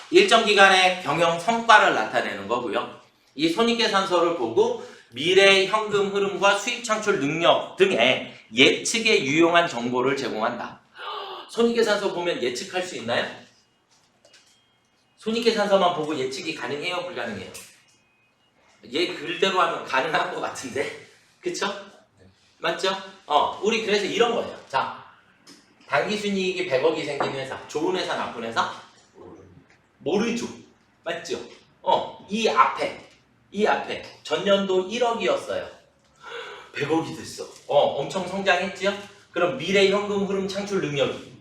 일정 기간의 경영 성과를 나타내는 거고요. 이 손익계산서를 보고 미래 현금 흐름과 수익 창출 능력 등의 예측에 유용한 정보를 제공한다. 손익계산서 보면 예측할 수 있나요? 손익계산서만 보고 예측이 가능해요? 불가능해요? 얘 글대로 하면 가능한 것 같은데, 그쵸? 맞죠? 우리 그래서 이런 거예요. 자, 당기순이익이 100억이 생기는 회사, 좋은 회사, 나쁜 회사? 모르죠. 맞죠? 이 앞에 전년도 1억이었어요. 100억이 됐어. 엄청 성장했죠? 그럼 미래 현금 흐름 창출 능력이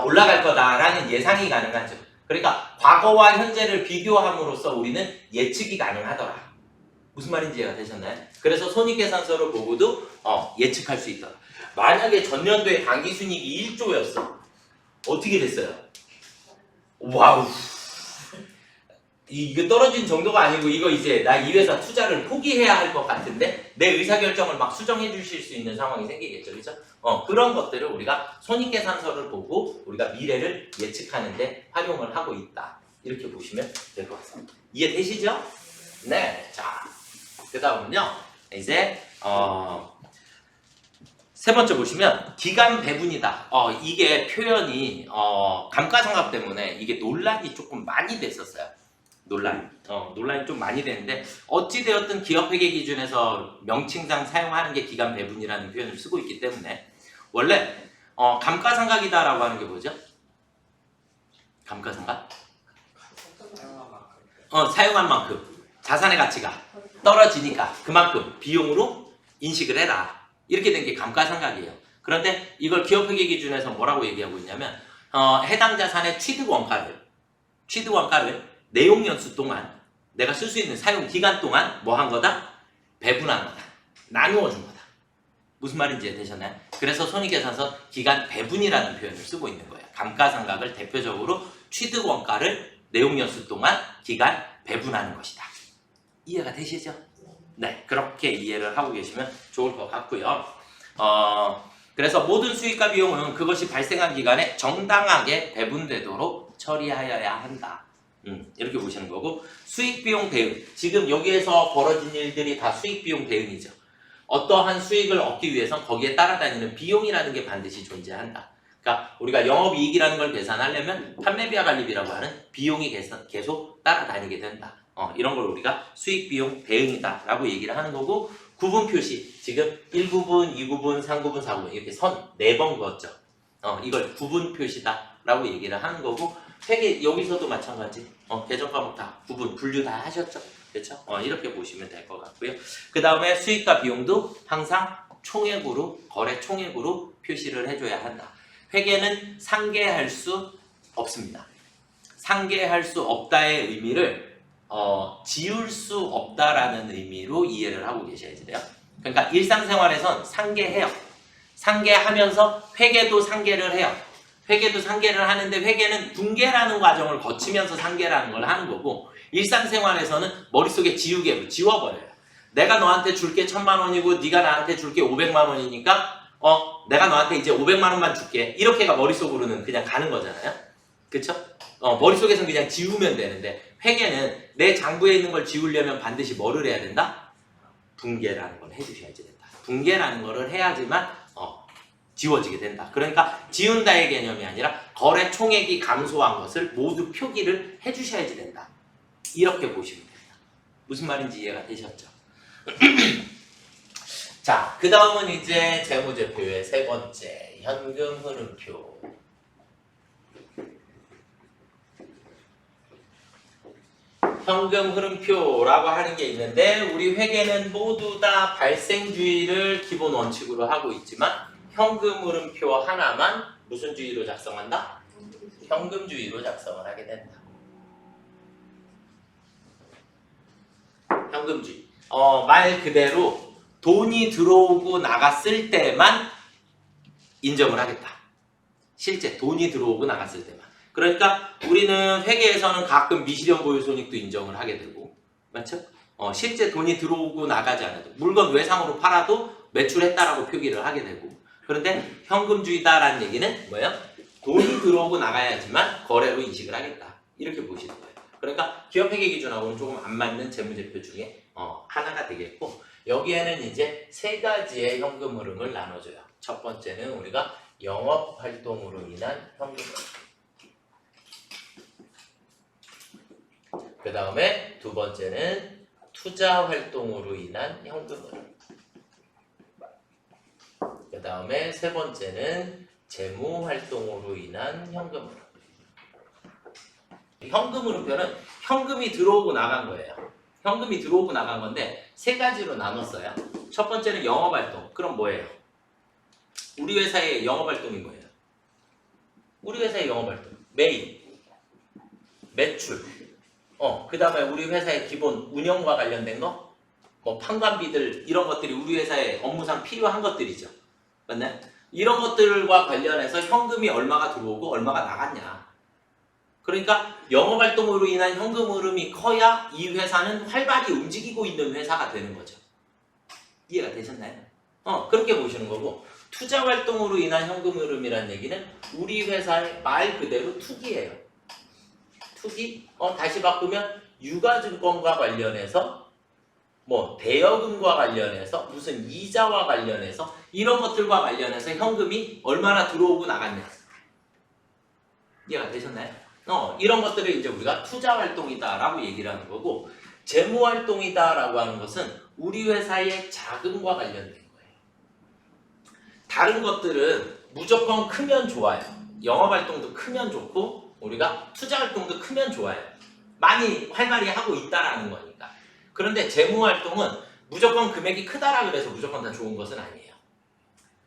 올라갈 거다라는 예상이 가능하죠. 그러니까 과거와 현재를 비교함으로써 우리는 예측이 가능하더라. 무슨 말인지 이해가 되셨나요? 그래서 손익계산서를 보고도 예측할 수 있더라. 만약에 전년도에 당기순이익이 1조였어. 어떻게 됐어요? 와우. 이거 떨어진 정도가 아니고 이거 이제 나 이 회사 투자를 포기해야 할 것 같은데 내 의사결정을 막 수정해 주실 수 있는 상황이 생기겠죠. 그렇죠? 그런 것들을 우리가 손익계산서를 보고 우리가 미래를 예측하는데 활용을 하고 있다. 이렇게 보시면 될 것 같습니다. 이해되시죠? 네. 자, 그 다음은요. 이제 세 번째 보시면 기간 배분이다. 이게 표현이 감가상각 때문에 이게 논란이 조금 많이 됐었어요. 논란이 좀 많이 되는데 어찌되었든 기업회계 기준에서 명칭상 사용하는 게 기간 배분이라는 표현을 쓰고 있기 때문에 원래 감가상각이다라고 하는 게 뭐죠? 감가상각? 사용한 만큼 자산의 가치가 떨어지니까 그만큼 비용으로 인식을 해라. 이렇게 된 게 감가상각이에요. 그런데 이걸 기업회계 기준에서 뭐라고 얘기하고 있냐면 해당 자산의 취득 원가를 내용 연수 동안 내가 쓸 수 있는 사용 기간 동안 뭐 한 거다? 배분한 거다. 나누어 준 거다. 무슨 말인지 되셨나요? 그래서 손익계산서 기간 배분이라는 표현을 쓰고 있는 거예요. 감가상각을 대표적으로 취득 원가를 내용 연수 동안 기간 배분하는 것이다. 이해가 되시죠? 네, 그렇게 이해를 하고 계시면 좋을 것 같고요. 그래서 모든 수익과 비용은 그것이 발생한 기간에 정당하게 배분되도록 처리하여야 한다. 이렇게 보시는 거고, 수익 비용 대응. 지금 여기에서 벌어진 일들이 다 수익 비용 대응이죠. 어떠한 수익을 얻기 위해선 거기에 따라다니는 비용이라는 게 반드시 존재한다. 그러니까 우리가 영업이익이라는 걸 계산하려면 판매비와 관리비라고 하는 비용이 계속 따라다니게 된다. 이런 걸 우리가 수익 비용 대응이다 라고 얘기를 하는 거고, 구분 표시. 지금 1구분, 2구분, 3구분, 4구분 이렇게 선 4번 그었죠. 이걸 구분 표시다 라고 얘기를 하는 거고, 회계 여기서도 마찬가지. 계정 과목 다 구분, 분류 다 하셨죠. 그렇죠? 이렇게 보시면 될 것 같고요. 그 다음에 수익과 비용도 항상 총액으로, 거래 총액으로 표시를 해줘야 한다. 회계는 상계할 수 없습니다. 상계할 수 없다의 의미를 지울 수 없다라는 의미로 이해를 하고 계셔야지 돼요. 그러니까 일상생활에선 상계해요. 상계하면서 회계도 상계를 해요. 회계도 상계를 하는데, 회계는 분계라는 과정을 거치면서 상계라는 걸 하는 거고, 일상생활에서는 머릿속에 지워버려요. 내가 너한테 줄게 1,000만 원이고 네가 나한테 줄게 500만 원이니까 내가 너한테 이제 500만 원만 줄게, 이렇게가 머릿속으로는 그냥 가는 거잖아요. 그쵸? 머릿속에서는 그냥 지우면 되는데, 회계는 내 장부에 있는 걸 지우려면 반드시 뭐를 해야 된다? 분계라는 걸 해주셔야지 된다. 분계라는 거를 해야지만 지워지게 된다. 그러니까 지운다의 개념이 아니라 거래 총액이 감소한 것을 모두 표기를 해주셔야지 된다. 이렇게 보시면 됩니다. 무슨 말인지 이해가 되셨죠? 자, 그 다음은 이제 재무제표의 세 번째, 현금 흐름표. 현금 흐름표라고 하는 게 있는데, 우리 회계는 모두 다 발생주의를 기본 원칙으로 하고 있지만, 현금 흐름표 하나만 무슨 주의로 작성한다? 현금주의로 작성을 하게 된다. 현금주의. 말 그대로 돈이 들어오고 나갔을 때만 인정을 하겠다. 실제 돈이 들어오고 나갔을 때만. 그러니까 우리는 회계에서는 가끔 미실현 보유손익도 인정을 하게 되고, 맞죠? 실제 돈이 들어오고 나가지 않아도, 물건 외상으로 팔아도 매출했다라고 표기를 하게 되고, 그런데 현금주의다라는 얘기는 뭐예요? 돈이 들어오고 나가야지만 거래로 인식을 하겠다. 이렇게 보시는 거예요. 그러니까 기업회계 기준하고는 조금 안 맞는 재무제표 중에 하나가 되겠고, 여기에는 이제 세 가지의 현금 흐름을 나눠줘요. 첫 번째는 우리가 영업활동으로 인한 현금 흐름. 그 다음에 두 번째는 투자활동으로 인한 현금 흐름. 그 다음에 세 번째는 재무활동으로 인한 현금 흐름. 현금 흐름표는 현금이 들어오고 나간 거예요. 현금이 들어오고 나간 건데 세 가지로 나눴어요. 첫 번째는 영업활동. 그럼 뭐예요? 우리 회사의 영업활동이 뭐예요? 우리 회사의 영업활동. 메인, 매출. 그 다음에 우리 회사의 기본 운영과 관련된 거, 뭐 판관비들, 이런 것들이 우리 회사의 업무상 필요한 것들이죠. 맞나요? 이런 것들과 관련해서 현금이 얼마가 들어오고 얼마가 나갔냐. 그러니까 영업활동으로 인한 현금 흐름이 커야 이 회사는 활발히 움직이고 있는 회사가 되는 거죠. 이해가 되셨나요? 그렇게 보시는 거고, 투자활동으로 인한 현금 흐름이라는 얘기는 우리 회사의 말 그대로 투기예요. 투기? 다시 바꾸면 유가증권과 관련해서, 뭐 대여금과 관련해서, 무슨 이자와 관련해서, 이런 것들과 관련해서 현금이 얼마나 들어오고 나갔냐. 이해가 되셨나요? 이런 것들을 이제 우리가 투자활동이다라고 얘기를 하는 거고, 재무활동이다라고 하는 것은 우리 회사의 자금과 관련된 거예요. 다른 것들은 무조건 크면 좋아요. 영업활동도 크면 좋고, 우리가 투자활동도 크면 좋아요. 많이 활발히 하고 있다라는 거니까. 그런데 재무활동은 무조건 금액이 크다라 그래서 무조건 다 좋은 것은 아니에요.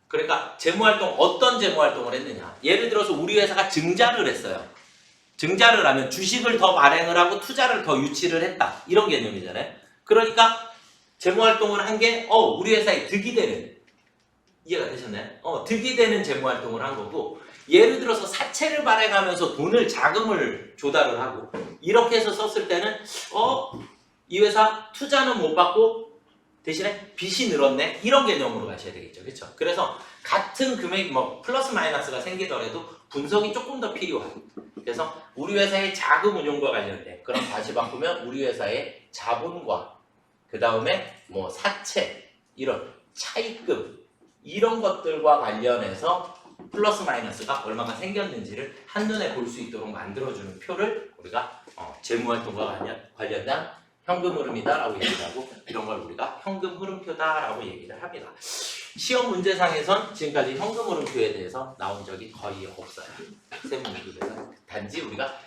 그러니까 재무활동, 어떤 재무활동을 했느냐. 예를 들어서 우리 회사가 증자를 했어요. 증자를 하면 주식을 더 발행을 하고 투자를 더 유치를 했다. 이런 개념이잖아요. 그러니까 재무활동을 한 게 우리 회사에 득이 되는, 이해가 되셨나요? 득이 되는 재무활동을 한 거고, 예를 들어서 사채를 발행하면서 돈을, 자금을 조달을 하고, 이렇게 해서 썼을 때는 이 회사 투자는 못 받고 대신에 빚이 늘었네 이런 개념으로 가셔야 되겠죠. 그렇죠? 그래서 같은 금액 뭐 플러스 마이너스가 생기더라도 분석이 조금 더 필요해요. 그래서 우리 회사의 자금 운용과 관련된 그럼 다시 바꾸면 우리 회사의 자본과 그 다음에 뭐 사채 이런 차입금 이런 것들과 관련해서 플러스 마이너스가 얼마가 생겼는지를 한눈에 볼 수 있도록 만들어주는 표를 우리가 재무활동과 관련된 현금 흐름이다라고 얘기를 하고 이런 걸 우리가 현금 흐름표다라고 얘기를 합니다. 시험 문제상에선 지금까지 현금 흐름표에 대해서 나온 적이 거의 없어요. 세무문제에서 단지 우리가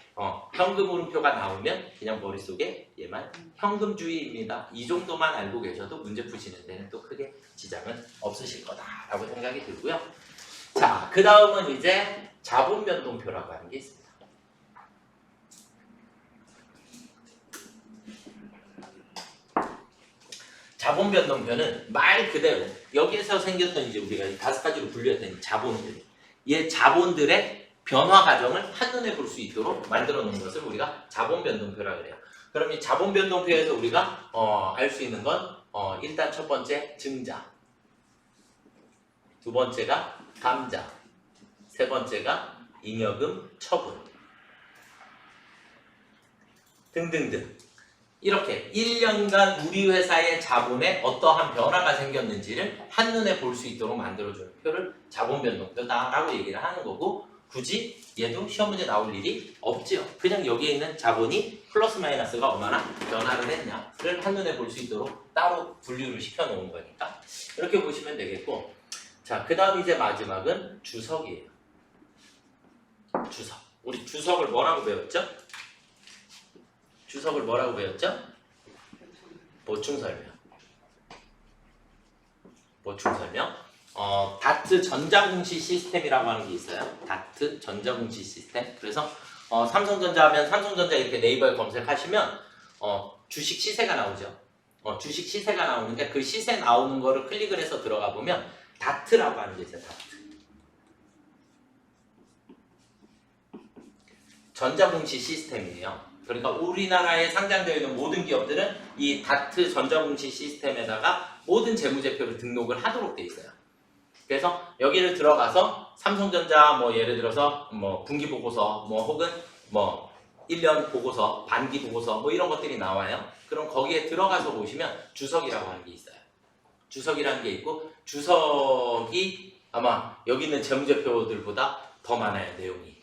현금 흐름표가 나오면 그냥 머릿속에 얘만 현금주의입니다. 이 정도만 알고 계셔도 문제 푸시는 데는 또 크게 지장은 없으실 거다라고 생각이 들고요. 자, 그 다음은 이제 자본 변동표라고 하는 게 있습니다. 자본 변동표는 말 그대로 여기에서 생겼던 이제 우리가 5가지로 분류했던 이 자본들, 이 자본들의 변화 과정을 한눈에 볼 수 있도록 만들어 놓은 것을 우리가 자본 변동표라고 그래요. 그럼 이 자본 변동표에서 우리가 알 수 있는 건 일단 첫 번째 증자, 두 번째가 감자, 세 번째가 잉여금 처분 등등등. 이렇게 1년간 우리 회사의 자본에 어떠한 변화가 생겼는지를 한눈에 볼 수 있도록 만들어주는 표를 자본 변동표다라고 얘기를 하는 거고, 굳이 얘도 시험 문제 나올 일이 없지요. 그냥 여기에 있는 자본이 플러스 마이너스가 얼마나 변화를 했냐를 한눈에 볼 수 있도록 따로 분류를 시켜놓은 거니까 이렇게 보시면 되겠고, 자, 그 다음 이제 마지막은 주석이에요. 주석. 우리 주석을 뭐라고 배웠죠? 주석을 뭐라고 배웠죠? 보충 설명. 보충 설명. 다트 전자공시 시스템이라고 하는 게 있어요. 다트 전자공시 시스템. 그래서 삼성전자 하면 삼성전자 이렇게 네이버에 검색하시면 주식 시세가 나오죠. 주식 시세가 나오는데 그 시세 나오는 거를 클릭을 해서 들어가 보면 다트라고 하는 게 있어요. 다트. 전자공시 시스템이에요. 그러니까 우리나라에 상장되어 있는 모든 기업들은 이 다트 전자공시 시스템에다가 모든 재무제표를 등록을 하도록 돼 있어요. 그래서 여기를 들어가서 삼성전자 뭐 예를 들어서 뭐 분기보고서 뭐 혹은 뭐 1년 보고서, 반기 보고서 뭐 이런 것들이 나와요. 그럼 거기에 들어가서 보시면 주석이라고 하는 게 있어요. 주석이라는 게 있고, 주석이 아마 여기 있는 재무제표들보다 더 많아요. 내용이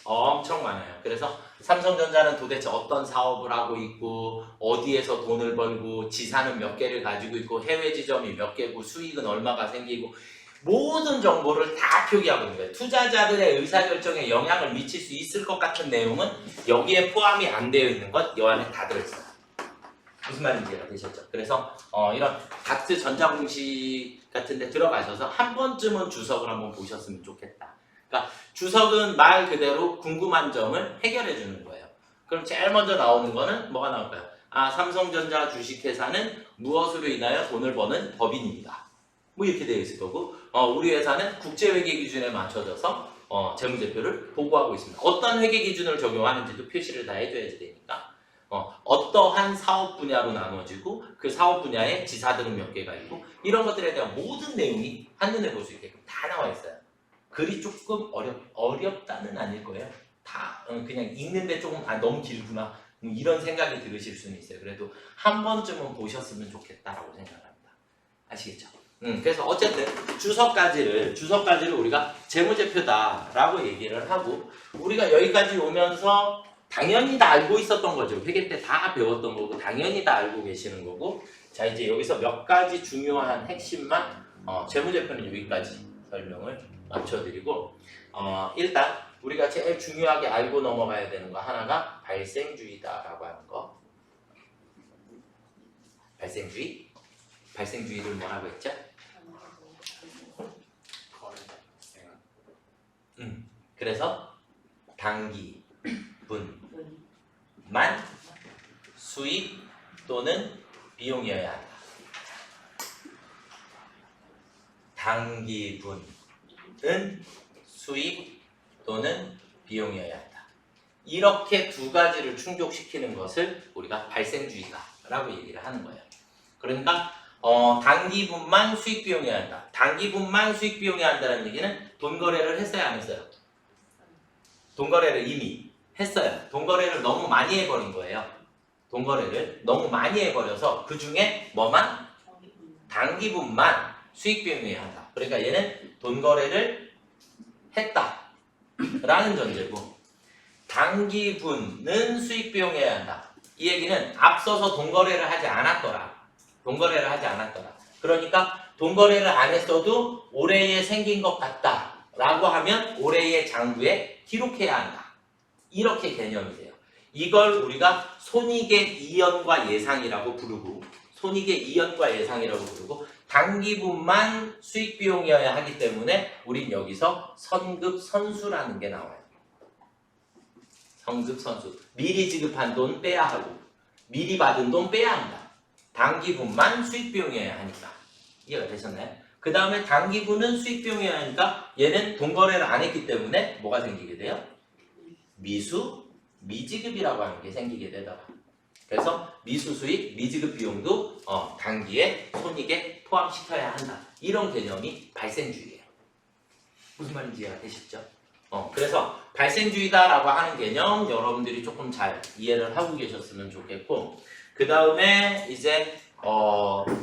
엄청 많아요. 그래서 삼성전자는 도대체 어떤 사업을 하고 있고, 어디에서 돈을 벌고, 지산은 몇 개를 가지고 있고, 해외 지점이 몇 개고, 수익은 얼마가 생기고, 모든 정보를 다 표기하고 있는 거예요. 투자자들의 의사결정에 영향을 미칠 수 있을 것 같은 내용은 여기에 포함이 안 되어 있는 것, 이 안에 다 들어있어요. 무슨 말인지 이해가 되셨죠? 그래서 이런 다트 전자공시 같은 데 들어가셔서 한 번쯤은 주석을 한번 보셨으면 좋겠다. 그러니까 주석은 말 그대로 궁금한 점을 해결해 주는 거예요. 그럼 제일 먼저 나오는 거는 뭐가 나올까요? 삼성전자 주식회사는 무엇으로 인하여 돈을 버는 법인입니다. 뭐 이렇게 되어 있을 거고, 우리 회사는 국제회계 기준에 맞춰져서 재무제표를 보고하고 있습니다. 어떤 회계 기준을 적용하는지도 표시를 다 해줘야지 되니까, 어떠한 사업 분야로 나눠지고 그 사업 분야에 지사들은 몇 개가 있고, 이런 것들에 대한 모든 내용이 한눈에 볼 수 있게끔 다 나와 있어요. 글이 조금 어렵다는 아닐 거예요. 다 그냥 읽는데 조금 너무 길구나 이런 생각이 들으실 수는 있어요. 그래도 한 번쯤은 보셨으면 좋겠다라고 생각합니다. 아시겠죠? 그래서 어쨌든 주석까지를 우리가 재무제표다라고 얘기를 하고, 우리가 여기까지 오면서 당연히 다 알고 있었던 거죠. 회계 때 다 배웠던 거고 당연히 다 알고 계시는 거고, 자 이제 여기서 몇 가지 중요한 핵심만 재무제표는 여기까지 설명을 맞춰드리고, 일단 우리가 제일 중요하게 알고 넘어가야 되는 거 하나가 발생주의다라고 하는 거. 발생주의를 뭐라고 했죠? 그래서 당기, 분만 수익 또는 비용이어야 한다. 당기, 분은 수익 또는 비용이어야 한다. 이렇게 두 가지를 충족시키는 것을 우리가 발생주의다라고 얘기를 하는 거예요. 그러니까 단기분만 수익비용이어야 한다. 단기분만 수익비용이어야 한다는 얘기는 돈 거래를 했어요, 안 했어요? 돈 거래를 이미 했어요. 돈 거래를 너무 많이 해버린 거예요. 돈 거래를 너무 많이 해버려서 그 중에 뭐만? 단기분만 수익비용이어야 한다. 그러니까 얘는 돈 거래를 했다라는 전제고 단기분은 수익비용이어야 한다. 이 얘기는 앞서서 돈 거래를 하지 않았더라. 돈 거래를 하지 않았더라. 그러니까 돈 거래를 안 했어도 올해에 생긴 것 같다 라고 하면 올해의 장부에 기록해야 한다. 이렇게 개념이 돼요. 이걸 우리가 손익의 이연과 예상이라고 부르고 손익의 이연과 예상이라고 부르고 단기분만 수익비용이어야 하기 때문에 우린 여기서 선급선수라는 게 나와요. 선급선수. 미리 지급한 돈 빼야 하고 미리 받은 돈 빼야 한다. 단기분만 수익비용이어야 하니까. 이해가 되셨나요? 그 다음에 단기분은 수익비용이어야 하니까 얘는 돈 거래를 안 했기 때문에 뭐가 생기게 돼요? 미지급이라고 하는 게 생기게 되더라. 그래서 미수수익, 미지급 비용도 단기에 손익에 포함시켜야 한다. 이런 개념이 발생주의예요. 무슨 말인지 이해가 되시죠? 그래서 발생주의다라고 하는 개념 여러분들이 조금 잘 이해를 하고 계셨으면 좋겠고 그 다음에 이제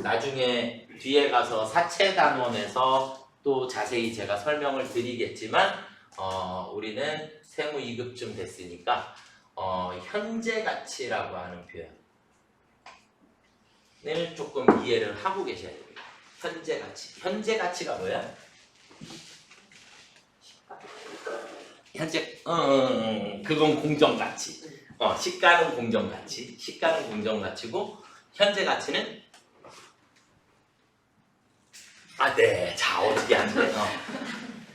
나중에 뒤에 가서 사채단원에서 또 자세히 제가 설명을 드리겠지만 우리는 세무 2급쯤 됐으니까 현재 가치라고 하는 표현을 조금 이해를 하고 계셔야 됩니다. 현재 가치. 현재 가치가 뭐야? 현재 그건 공정 가치. 시가는 공정 가치. 시가는 공정 가치고 현재 가치는 네. 자, 어떻게 하는데?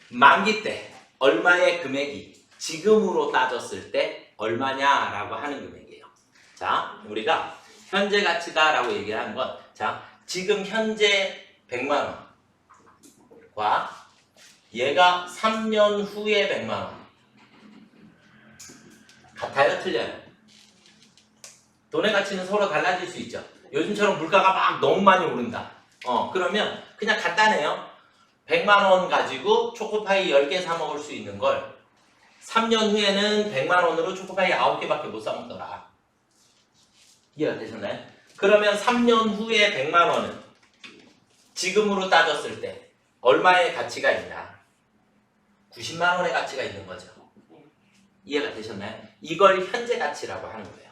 만기 때 얼마의 금액이 지금으로 따졌을 때 얼마냐라고 하는 금액이에요. 자, 우리가 현재 가치다라고 얘기를 하는 건 자, 지금 현재 100만 원과 얘가 3년 후에 100만 원 같아요? 틀려요? 돈의 가치는 서로 달라질 수 있죠. 요즘처럼 물가가 막 너무 많이 오른다. 그러면 그냥 간단해요. 100만 원 가지고 초코파이 10개 사 먹을 수 있는 걸 3년 후에는 100만 원으로 초코파이 9개밖에 못 사 먹더라. 이해가 되셨나요? 그러면 3년 후에 100만 원은 지금으로 따졌을 때 얼마의 가치가 있나? 90만 원의 가치가 있는 거죠. 이해가 되셨나요? 이걸 현재 가치라고 하는 거예요.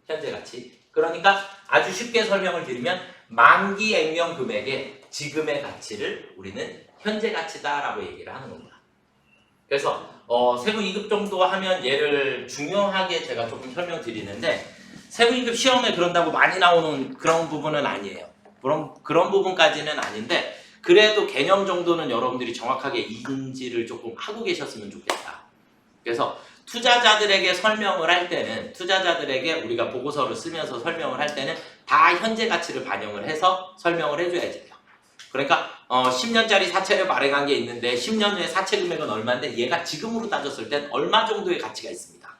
현재 가치. 그러니까 아주 쉽게 설명을 드리면 만기 액면 금액의 지금의 가치를 우리는 현재 가치다라고 얘기를 하는 겁니다. 그래서 세무 2급 정도 하면 얘를 중요하게 제가 조금 설명드리는데 세무 2급 시험에 그런다고 많이 나오는 그런 부분은 아니에요. 그런 부분까지는 아닌데 그래도 개념 정도는 여러분들이 정확하게 인지를 조금 하고 계셨으면 좋겠다. 그래서 투자자들에게 설명을 할 때는 투자자들에게 우리가 보고서를 쓰면서 설명을 할 때는 다 현재 가치를 반영을 해서 설명을 해줘야지 돼요. 그러니까 10년짜리 사채를 발행한 게 있는데 10년 후에 사채 금액은 얼마인데 얘가 지금으로 따졌을 땐 얼마 정도의 가치가 있습니다.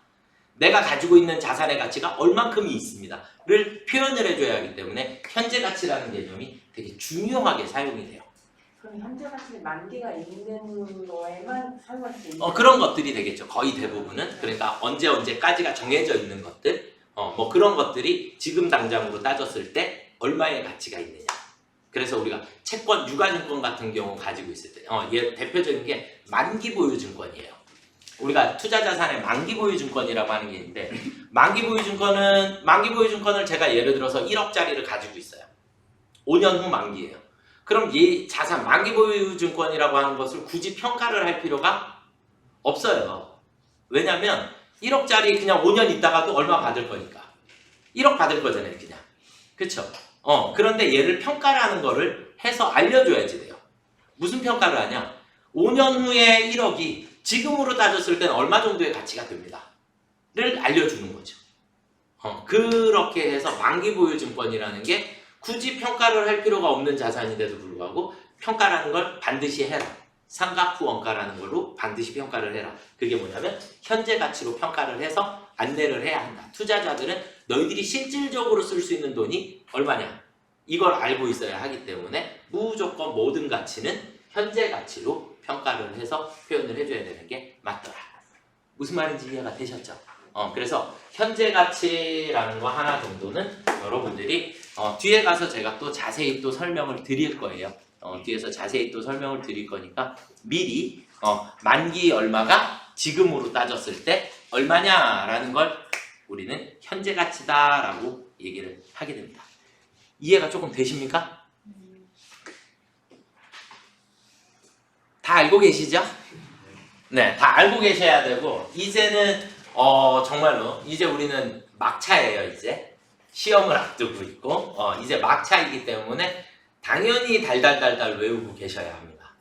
내가 가지고 있는 자산의 가치가 얼만큼이 있습니다. 를 표현을 해줘야 하기 때문에 현재 가치라는 개념이 되게 중요하게 사용이 돼요. 그럼 현재 가치는 만기가 있는 거에만 사용할 수 있는 그런 것들이 되겠죠. 거의 대부분은. 그러니까 언제까지가 정해져 있는 것들 뭐 그런 것들이 지금 당장으로 따졌을 때 얼마의 가치가 있느냐. 그래서 우리가 채권, 유가증권 같은 경우 가지고 있을 때 얘 대표적인 게 만기보유증권이에요. 우리가 투자자산의 만기보유증권이라고 하는 게 있는데 만기보유증권을 제가 예를 들어서 1억짜리를 가지고 있어요. 5년 후 만기예요. 그럼 이 자산, 만기보유증권이라고 하는 것을 굳이 평가를 할 필요가 없어요. 왜냐면 1억짜리 그냥 5년 있다가도 얼마 받을 거니까. 1억 받을 거잖아요, 그냥. 그쵸? 그런데 얘를 평가라는 거를 해서 알려줘야지 돼요. 무슨 평가를 하냐? 5년 후에 1억이 지금으로 따졌을 때는 얼마 정도의 가치가 됩니다. 를 알려주는 거죠. 그렇게 해서 만기보유증권이라는 게 굳이 평가를 할 필요가 없는 자산인데도 불구하고 평가라는 걸 반드시 해라. 상각 후 원가라는 걸로 반드시 평가를 해라. 그게 뭐냐면 현재 가치로 평가를 해서 안내를 해야 한다. 투자자들은 너희들이 실질적으로 쓸 수 있는 돈이 얼마냐? 이걸 알고 있어야 하기 때문에 무조건 모든 가치는 현재 가치로 평가를 해서 표현을 해줘야 되는 게 맞더라. 무슨 말인지 이해가 되셨죠? 그래서 현재 가치라는 거 하나 정도는 여러분들이 뒤에 가서 제가 또 자세히 또 설명을 드릴 거예요. 뒤에서 자세히 또 설명을 드릴 거니까 미리 만기 얼마가 지금으로 따졌을 때 얼마냐라는 걸 우리는 현재 가치다라고 얘기를 하게 됩니다. 이해가 조금 되십니까? 다 알고 계시죠? 네, 다 알고 계셔야 되고 이제는 정말로 이제 우리는 막차예요. 이제 시험을 앞두고 있고 이제 막차이기 때문에 당연히 달달달달 외우고 계셔야 합니다.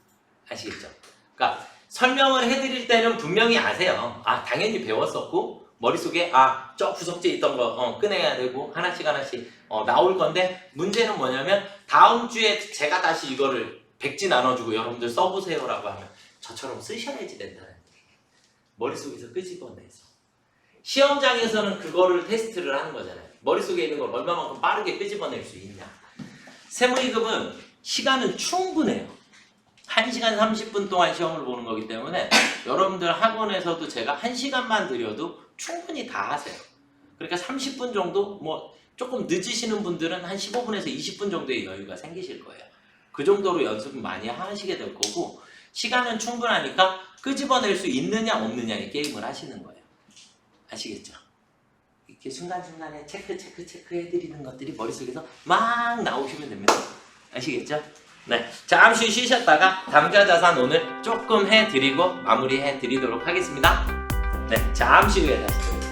아시겠죠? 그러니까 설명을 해드릴 때는 분명히 아세요. 당연히 배웠었고 머릿속에 저 구석지에 있던 거 꺼내야 되고 하나씩 나올 건데 문제는 뭐냐면 다음 주에 제가 다시 이거를 백지 나눠주고 여러분들 써보세요라고 하면 저처럼 쓰셔야지 된다는 얘기예요. 머릿속에서 끄집어내서 시험장에서는 그거를 테스트를 하는 거잖아요. 머릿속에 있는 걸 얼마만큼 빠르게 끄집어낼 수 있냐. 세무2급은 시간은 충분해요. 1시간 30분 동안 시험을 보는 거기 때문에 여러분들 학원에서도 제가 1시간만 드려도 충분히 다 하세요. 그러니까 30분 정도 조금 늦으시는 분들은 한 15분에서 20분 정도의 여유가 생기실 거예요. 그 정도로 연습을 많이 하시게 될 거고 시간은 충분하니까 끄집어낼 수 있느냐 없느냐의 게임을 하시는 거예요. 아시겠죠? 이렇게 순간순간에 체크 해드리는 것들이 머릿속에서 막 나오시면 됩니다. 아시겠죠? 네, 잠시 쉬셨다가 담가자산 오늘 조금 해드리고 마무리해드리도록 하겠습니다. 네, 잠시 후에 다시 뵙겠습니다.